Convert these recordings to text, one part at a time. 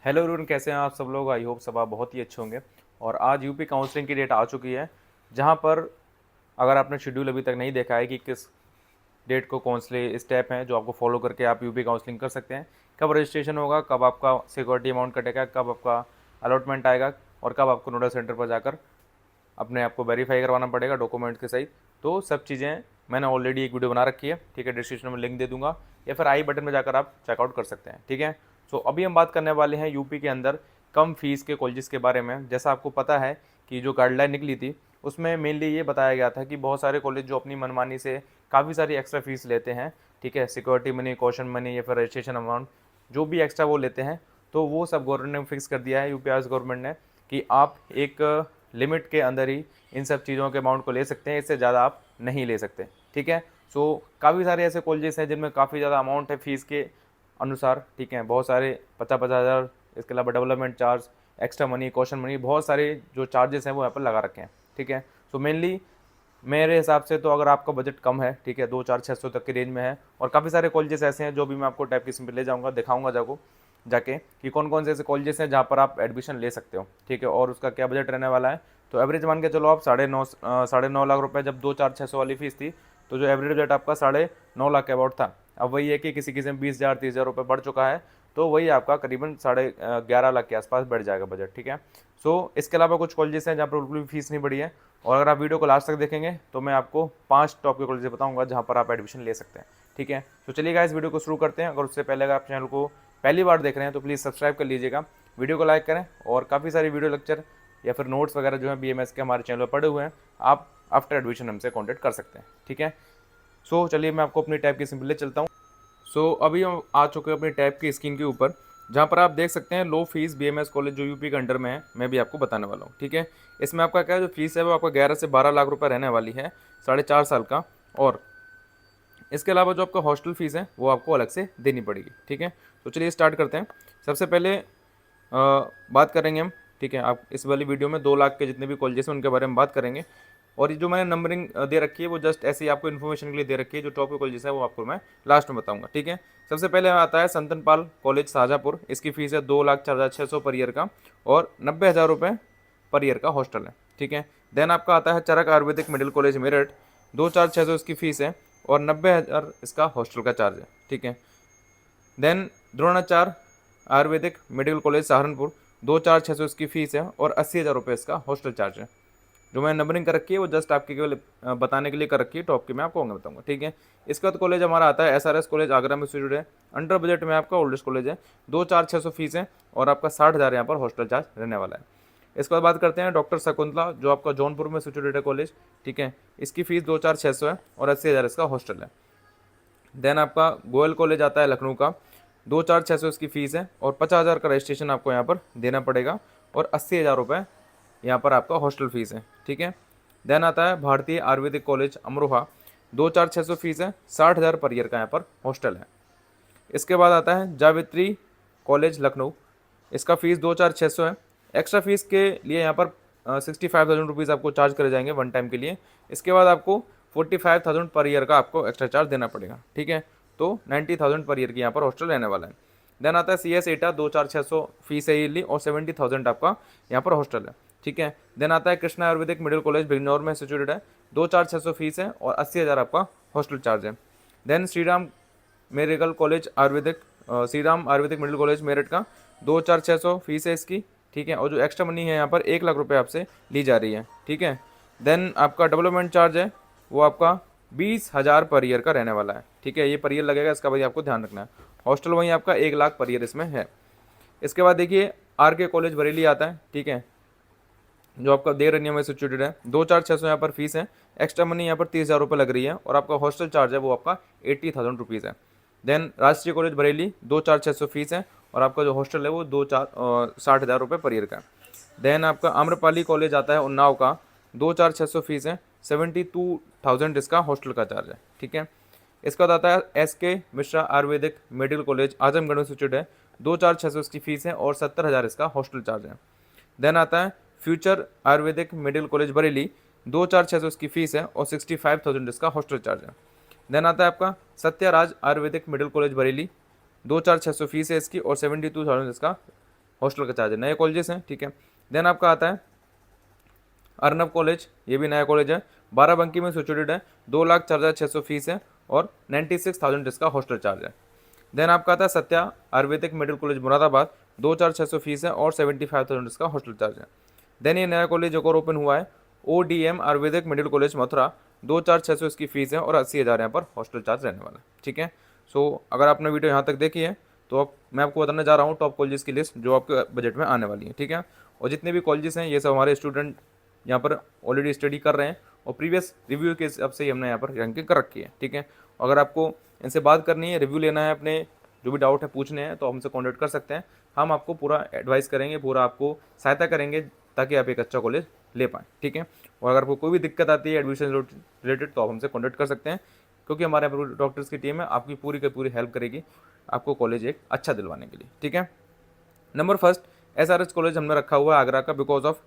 Hello everyone, कैसे हैं आप सब लोग। आई होप सब आप बहुत ही अच्छे होंगे। और आज यूपी काउंसलिंग की डेट आ चुकी है, जहां पर अगर आपने शेड्यूल अभी तक नहीं देखा है कि किस डेट को कौन से स्टेप हैं जो आपको फॉलो करके आप यूपी काउंसलिंग कर सकते हैं, कब रजिस्ट्रेशन होगा, कब आपका सिक्योरिटी अमाउंट कटेगा, कब आपका अलॉटमेंट आएगा और कब आपको नोडल सेंटर पर जाकर अपने आप को वेरीफाई करवाना पड़ेगा डॉक्यूमेंट के सहित। तो सब चीज़ें मैंने ऑलरेडी एक वीडियो बना रखी है, ठीक है। डिस्क्रिप्शन में लिंक दे दूंगा या फिर आई बटन में जाकर आप चेकआउट कर सकते हैं, ठीक है। सो अभी हम बात करने वाले हैं यूपी के अंदर कम फीस के कॉलेजेस के बारे में। जैसा आपको पता है कि जो गाइडलाइन निकली थी उसमें मेनली ये बताया गया था कि बहुत सारे कॉलेज जो अपनी मनमानी से काफ़ी सारी एक्स्ट्रा फीस लेते हैं, ठीक है, सिक्योरिटी मनी, कॉशन मनी या फिर रजिस्ट्रेशन अमाउंट, जो भी एक्स्ट्रा वो लेते हैं, तो वो सब गवर्नमेंट ने फिक्स कर दिया है, यूपी गवर्नमेंट ने, कि आप एक लिमिट के अंदर ही इन सब चीज़ों के अमाउंट को ले सकते हैं, इससे ज़्यादा आप नहीं ले सकते, ठीक है। सो काफ़ी सारे ऐसे कॉलेजेस हैं जिनमें काफ़ी ज़्यादा अमाउंट है फीस के अनुसार, ठीक है। बहुत सारे 50-50 हज़ार, इसके अलावा development charge, extra money, caution money, बहुत सारे जो चार्जेस हैं वो यहाँ पर लगा रखे हैं, ठीक है। सो मेनली मेरे हिसाब से तो अगर आपका बजट कम है, ठीक है, 2-4-600 तक की रेंज में है, और काफ़ी सारे कॉलेजेस ऐसे हैं जो भी मैं आपको टाइप किस्म पे ले जाऊँगा, दिखाऊँगा जाके कि कौन कौन से ऐसे कॉलेजेस हैं जहाँ पर आप एडमिशन ले सकते हो, ठीक है, और उसका क्या बजट रहने वाला है। तो एवरेज मान के चलो आप 9.5 लाख रुपए, जब 2-4-600 वाली फीस थी तो जो एवरेज बजट आपका 9.5 लाख के अबाउट था। अब वही है कि किसी किसी में 20,000-30,000 रुपये बढ़ चुका है, तो वही आपका करीबन 11.5 लाख के आसपास बढ़ जाएगा बजट, ठीक है। सो इसके अलावा कुछ कॉलेजेस हैं जहाँ पर बिल्कुल भी फीस नहीं बढ़ी है, और अगर आप वीडियो को लास्ट तक देखेंगे तो मैं आपको 5 टॉप के कॉलेज बताऊंगा जहाँ पर आप एडमिशन ले सकते हैं, ठीक है। तो चलिएगा इस वीडियो को शुरू करते हैं। अगर उससे पहले अगर आप चैनल को पहली बार देख रहे हैं तो प्लीज़ सब्सक्राइब कर लीजिएगा, वीडियो को लाइक करें, और काफ़ी सारी वीडियो लेक्चर या फिर नोट्स वगैरह जो है बीएमएस के हमारे चैनल पर पड़े हुए हैं, आप आफ्टर एडमिशन हमसे कॉन्टैक्ट कर सकते हैं, ठीक है। सो चलिए मैं आपको अपनी टैब की सिंपल ले चलता हूँ। सो अभी हम आ चुके हैं अपनी टैब की स्क्रीन के ऊपर, जहाँ पर आप देख सकते हैं लो फीस बीएमएस कॉलेज जो यूपी के अंडर में है, मैं भी आपको बताने वाला हूँ, ठीक है। इसमें आपका क्या है, जो फीस है वो आपका 11 से 12 लाख रुपए रहने वाली है, 4.5 साल का। और इसके अलावा जो आपका हॉस्टल फीस है वो आपको अलग से देनी पड़ेगी, ठीक है। तो चलिए स्टार्ट करते हैं। सबसे पहले बात करेंगे हम, ठीक है, आप इस वाली वीडियो में 2 लाख के जितने भी कॉलेजेस हैं उनके बारे में बात करेंगे। और ये जो मैंने नंबरिंग दे रखी है वो जस्ट ऐसे ही आपको इन्फॉर्मेशन के लिए दे रखी है। जो टॉप के कॉलेजेस है वो आपको मैं लास्ट में बताऊंगा, ठीक है। सबसे पहले आता है संतन पाल कॉलेज शाहजहाँपुर। इसकी फीस है 2,04,600 पर ईयर का, और 90,000 रुपये पर ईयर का हॉस्टल है, ठीक है। देन आपका आता है चरक आयुर्वेदिक मिडिल कॉलेज मेरठ, 2,04,600 इसकी फीस है, और 90,000 इसका हॉस्टल का चार्ज है, ठीक है। Then Dronacharya Ayurvedic medical college Saharanpur, 2,04,600 इसकी फीस है, और 80,000 रुपये इसका हॉस्टल चार्ज है। जो मैंने नंबरिंग कर रखी है वो जस्ट आपके केवल बताने के लिए कर रखी है, टॉप की मैं आपको आगे बताऊंगा, ठीक है। इसके बाद कॉलेज हमारा आता है एसआरएस कॉलेज आगरा में सिचुएटेड है, अंडर बजट में आपका ओल्डेस्ट कॉलेज है, 2,04,600 फीस है, और आपका 60,000 यहाँ पर हॉस्टल चार्ज रहने वाला है। इसके बाद बात करते हैं डॉक्टर शकुंतला, जो आपका जौनपुर में सिचुएटेड है कॉलेज, ठीक है। इसकी फीस 2,04,600 है, और 80,000 इसका हॉस्टल है। देन आपका गोयल कॉलेज आता है लखनऊ का, 2,04,600 इसकी फीस है, और 50,000 का रजिस्ट्रेशन आपको यहाँ पर देना पड़ेगा, और 80,000 रुपये यहाँ पर आपका हॉस्टल फीस है, ठीक है। देन आता है भारतीय आयुर्वेदिक कॉलेज अमरोहा, 2,04,600 फीस है, 60,000 पर ईयर का यहाँ पर हॉस्टल है। इसके बाद आता है जावित्री कॉलेज लखनऊ। इसका फीस 2,04,600 है। एक्स्ट्रा फीस के लिए यहाँ पर 65,000 रुपीज़ आपको चार्ज करे जाएंगे वन टाइम के लिए। इसके बाद आपको 45,000 पर ईयर का आपको एक्स्ट्रा चार्ज देना पड़ेगा, ठीक है। तो 90,000 पर ईयर की यहाँ पर हॉस्टल रहने वाला है। देन आता है सी एस एटा, 2,04,600 फीस है ईयरली, और 70,000 आपका यहाँ पर हॉस्टल है, ठीक है। देन आता है कृष्णा आयुर्वेदिक मिडिल कॉलेज बिजनौर में सिचुएटेड है, 2,04,600 फीस है, और 80,000 आपका हॉस्टल चार्ज है। Then Shriram medical college Ayurvedic Shriram Ayurvedic middle college Meerut का, 2,04,600 फीस है इसकी, ठीक है। और जो एक्स्ट्रा मनी है यहाँ पर 1 लाख रुपये आपसे ली जा रही है, ठीक है। देन आपका डेवलपमेंट चार्ज है वो आपका 20,000 पर ईयर का रहने वाला है, ठीक है। ये पर ईयर लगेगा, इसका भाई आपको ध्यान रखना है। हॉस्टल वहीं आपका 1 लाख पर ईयर इसमें है। इसके बाद देखिए आर के कॉलेज बरेली आता है, ठीक है, जो आपका देवरनिया में सिचुएटेड है, 2,04,600 यहाँ पर फीस है। एक्स्ट्रा मनी यहाँ पर 30,000 रुपये लग रही है, और आपका हॉस्टल चार्ज है वो आपका 80,000 रुपीज़ है। देन राष्ट्रीय कॉलेज बरेली, 2,04,600 फीस है, और आपका जो हॉस्टल है वो 60,000 रुपये पर ईयर का है। देन आपका आम्रपाली कॉलेज आता है उन्नाव का, 2,04,600 फीस है, 72,000 इसका हॉस्टल का चार्ज है, ठीक है। इसके बाद आता है एस के मिश्रा आयुर्वेदिक मेडिकल कॉलेज आजमगढ़ में सिचुएटेड है, 2,04,600 इसकी फीस है, और 70,000 इसका हॉस्टल चार्ज है। देन आता है future Ayurvedic medical college Bareilly, 2,04,600 इसकी फीस है, और 65,000 इसका हॉस्टल चार्ज है। देन आता है आपका Satyaraj Ayurvedic medical college Bareilly, 2,04,600 fees है इसकी, और 72,000 इसका हॉस्टल का चार्ज है। नए कॉलेजेस हैं, ठीक है। देन आपका आता है अर्नब कॉलेज, ये भी नया कॉलेज है, बाराबंकी में सिचुएटेड है, 2,04,600 फीस है और 96,000 इसका हॉस्टल चार्ज है। देन आपका आता है Satya Ayurvedic medical college Moradabad, 2,600 fees है और 75,000 इसका हॉस्टल चार्ज है। देन ये नया कॉलेज एक और ओपन हुआ है, ODM Ayurvedic medical college Mathura, 2,4,600 इसकी फीस है और 80,000 यहाँ पर हॉस्टल चार्ज रहने वाला है, ठीक है। सो अगर आपने वीडियो यहाँ तक देखी है तो अब मैं आपको बताने जा रहा हूँ टॉप कॉलेजेस की लिस्ट जो आपके बजट में आने वाली है, ठीक है। और जितने भी कॉलेजेस हैं ये सब हमारे स्टूडेंट यहाँ पर ऑलरेडी स्टडी कर रहे हैं और प्रीवियस रिव्यू के हिसाब से ही हमने यहाँ पर रैंकिंग कर रखी है, ठीक है। अगर आपको इनसे बात करनी है, रिव्यू लेना है, अपने जो भी डाउट है पूछने हैं, तो हमसे कॉन्टैक्ट कर सकते हैं। हम आपको पूरा एडवाइस करेंगे, पूरा आपको सहायता करेंगे ताकि आप एक अच्छा कॉलेज ले पाएँ, ठीक है। और अगर आपको कोई भी दिक्कत आती है एडमिशन रिलेटेड तो आप हमसे कॉन्टैक्ट कर सकते हैं, क्योंकि हमारे यहाँ पर डॉक्टर्स की टीम है, आपकी पूरी की पूरी हेल्प करेगी आपको कॉलेज एक अच्छा दिलवाने के लिए, ठीक है। नंबर फर्स्ट SRH कॉलेज हमने रखा हुआ है आगरा का, बिकॉज ऑफ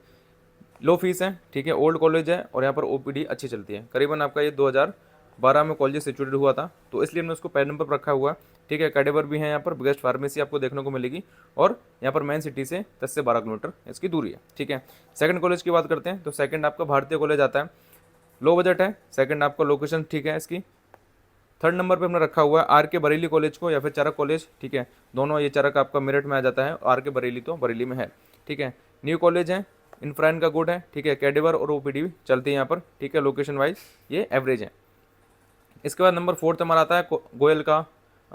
लो फीस है, ठीक है, ओल्ड कॉलेज है और यहाँ पर OPD अच्छी चलती है। करीबन आपका ये 2012 में कॉलेज सिचुएटेड हुआ था, तो इसलिए हमने उसको पहले नंबर पर रखा हुआ है, ठीक है। कैडेवर भी है यहाँ पर, बेस्ट फार्मेसी आपको देखने को मिलेगी और यहाँ पर मेन सिटी से 10 से 12 किलोमीटर इसकी दूरी है, ठीक है। सेकंड कॉलेज की बात करते हैं तो सेकंड आपका भारतीय कॉलेज आता है, लो बजट है, सेकंड आपका लोकेशन ठीक है इसकी। थर्ड नंबर पे हमने रखा हुआ है RK बरेली कॉलेज को या फिर चरक कॉलेज, ठीक है। दोनों ये चरक आपका मेरठ में आ जाता है, RK बरेली तो बरेली में है, ठीक है। न्यू कॉलेज है, इन्फ्राइन का गुड है, ठीक है। कैडेवर और OPD भी चलती है यहाँ पर, ठीक है। लोकेशन वाइज ये एवरेज है। इसके बाद नंबर फोर्थ हमारा आता है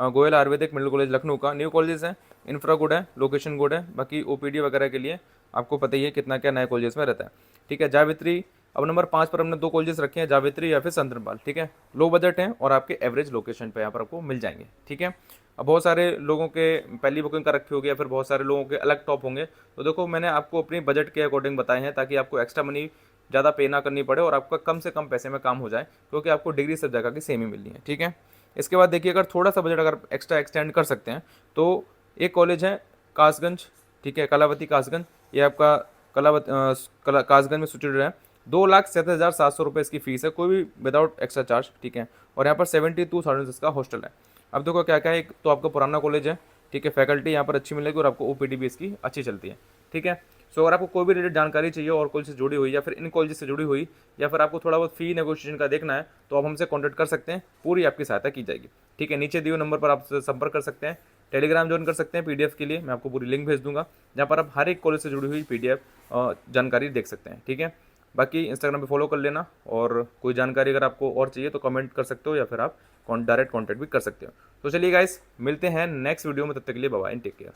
गोयल आयुर्वेदिक मेडिकल कॉलेज लखनऊ का, न्यू कॉलेज है, इंफ्रा गुड है, लोकेशन गुड है। बाकी OPD वगैरह के लिए आपको पता ही है कितना क्या नए कॉलेजेस में रहता है, ठीक है। जावित्री, अब नंबर 5 पर हमने 2 कॉलेजेस रखे हैं, जावित्री या फिर संतरपाल, ठीक है। लो बजट है और आपके एवरेज लोकेशन पे यहाँ पर आपको मिल जाएंगे, ठीक है। अब बहुत सारे लोगों के पहली बुकिंग कर रखी होगी या फिर बहुत सारे लोगों के अलग टॉप होंगे, तो देखो मैंने आपको अपनी बजट के अकॉर्डिंग बताए हैं ताकि आपको एक्स्ट्रा मनी ज़्यादा पे ना करनी पड़े और आपका कम से कम पैसे में काम हो जाए, क्योंकि आपको डिग्री सब जगह की सेम ही मिलनी है, ठीक है। इसके बाद देखिए अगर थोड़ा सा बजट अगर एक्स्ट्रा एक्सटेंड कर सकते हैं तो एक कॉलेज है कासगंज, ठीक है, कलावती कासगंज, ये आपका कासगंज में सिचुएटेड है, 2,07,700 रुपये इसकी फीस है, कोई भी विदाउट एक्स्ट्रा चार्ज, ठीक है। और यहाँ पर 72,000 इसका हॉस्टल है। अब देखो क्या क्या है, एक तो आपका पुराना कॉलेज है, ठीक है, फैकल्टी यहाँ पर अच्छी मिलेगी और आपको OPD भी इसकी अच्छी चलती है, ठीक है। सो अगर आपको कोई भी रिलेटेड जानकारी चाहिए और कॉलेज से जुड़ी हुई या फिर इन कॉलेज से जुड़ी हुई या फिर आपको थोड़ा बहुत फी नेगोशिएशन का देखना है तो आप हमसे कॉन्टैक्ट कर सकते हैं, पूरी आपकी सहायता की जाएगी, ठीक है। नीचे दिए हुए नंबर पर आप संपर्क कर सकते हैं, टेलीग्राम ज्वाइन कर सकते हैं PDF के लिए, मैं आपको पूरी लिंक भेज दूंगा जहाँ पर आप हर एक कॉलेज से जुड़ी हुई PDF जानकारी देख सकते हैं, ठीक है। बाकी इंस्टाग्राम पे फॉलो कर लेना और कोई जानकारी अगर आपको और चाहिए तो कमेंट कर सकते हो या फिर आप डायरेक्ट कॉन्टैक्ट भी कर सकते हो। तो चलिए गाइस, मिलते हैं नेक्स्ट वीडियो में, तब तक के लिए बाय बाय, टेक केयर।